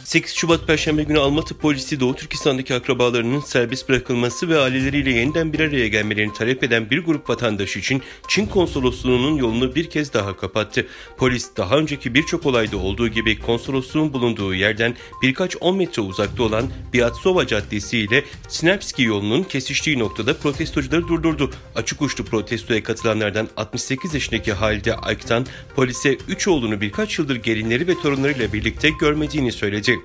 8 Şubat Perşembe günü Almatı polisi Doğu Türkistan'daki akrabalarının serbest bırakılması ve aileleriyle yeniden bir araya gelmelerini talep eden bir grup vatandaş için Çin konsolosluğunun yolunu bir kez daha kapattı. Polis daha önceki birçok olayda olduğu gibi konsolosluğun bulunduğu yerden birkaç 10 metre uzakta olan Biatsova Caddesi ile Sinapski yolunun kesiştiği noktada protestocuları durdurdu. Açık uçlu protestoya katılanlardan 68 yaşındaki Halide Ayktan polise 3 oğlunu birkaç yıldır gelinleri ve torunlarıyla birlikte görmediğini söyledi.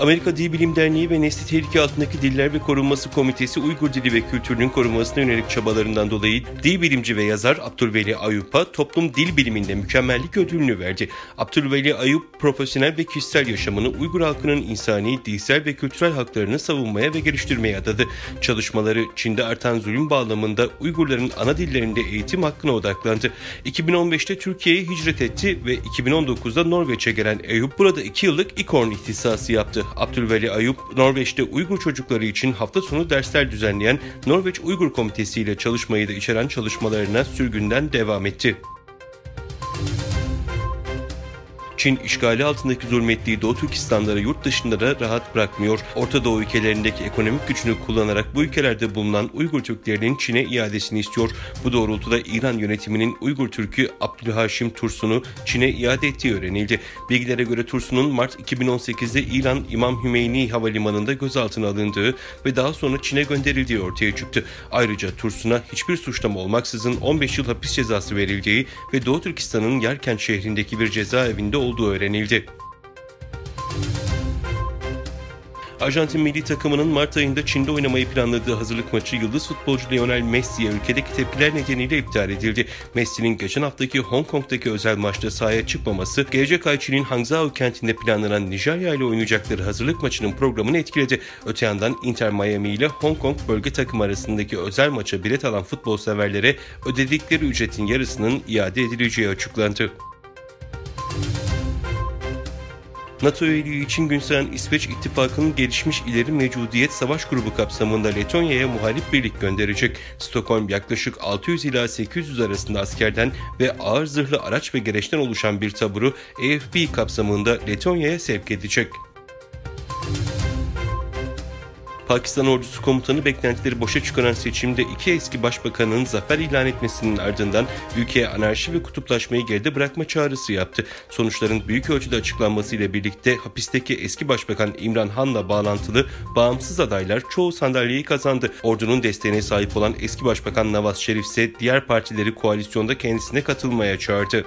Amerika Dil Bilim Derneği ve Nesli Tehlike Altındaki Diller ve Korunması Komitesi Uygur dili ve kültürünün korunmasına yönelik çabalarından dolayı dil bilimci ve yazar Abdülveli Ayup'a toplum dil biliminde mükemmellik ödülünü verdi. Abdülveli Ayup, profesyonel ve kişisel yaşamını Uygur halkının insani, dilsel ve kültürel haklarını savunmaya ve geliştirmeye adadı. Çalışmaları Çin'de artan zulüm bağlamında Uygurların ana dillerinde eğitim hakkına odaklandı. 2015'te Türkiye'ye hicret etti ve 2019'da Norveç'e gelen Ayup burada 2 yıllık İKORN ihtisası yaptı. Abdülveli Ayup, Norveç'te Uygur çocukları için hafta sonu dersler düzenleyen Norveç Uygur Komitesi ile çalışmayı da içeren çalışmalarına sürgünden devam etti. Çin, işgali altındaki zulmettiği Doğu Türkistanları yurt dışında da rahat bırakmıyor. Orta Doğu ülkelerindeki ekonomik gücünü kullanarak bu ülkelerde bulunan Uygur Türklerinin Çin'e iadesini istiyor. Bu doğrultuda İran yönetiminin Uygur Türk'ü Abdülhaşim Tursun'u Çin'e iade ettiği öğrenildi. Bilgilere göre Tursun'un Mart 2018'de İran İmam Hümeyni Havalimanı'nda gözaltına alındığı ve daha sonra Çin'e gönderildiği ortaya çıktı. Ayrıca Tursun'a hiçbir suçlama olmaksızın 15 yıl hapis cezası verildiği ve Doğu Türkistan'ın Yerkent şehrindeki bir cezaevinde olduğu öğrenildi. Arjantin milli takımının Mart ayında Çin'de oynamayı planladığı hazırlık maçı yıldız futbolcu Lionel Messi'ye ülkedeki tepkiler nedeniyle iptal edildi. Messi'nin geçen haftaki Hong Kong'daki özel maçta sahaya çıkmaması, gelecek ay Çin'in Hangzhou kentinde planlanan Nijerya ile oynayacakları hazırlık maçının programını etkiledi. Öte yandan Inter Miami ile Hong Kong bölge takımı arasındaki özel maça bilet alan futbol severlere ödedikleri ücretin yarısının iade edileceği açıklandı. NATO üyeliği için gün sayan İsveç ittifakının gelişmiş ileri mevcudiyet savaş grubu kapsamında Letonya'ya muhalif birlik gönderecek. Stockholm yaklaşık 600 ila 800 arasında askerden ve ağır zırhlı araç ve gereçten oluşan bir taburu AFP kapsamında Letonya'ya sevk edecek. Pakistan ordusu komutanı beklentileri boşa çıkaran seçimde iki eski başbakanın zafer ilan etmesinin ardından ülkeye anarşi ve kutuplaşmayı geride bırakma çağrısı yaptı. Sonuçların büyük ölçüde açıklanmasıyla birlikte hapisteki eski başbakan İmran Han'la bağlantılı bağımsız adaylar çoğu sandalyeyi kazandı. Ordunun desteğine sahip olan eski başbakan Nawaz Şerif ise diğer partileri koalisyonda kendisine katılmaya çağırdı.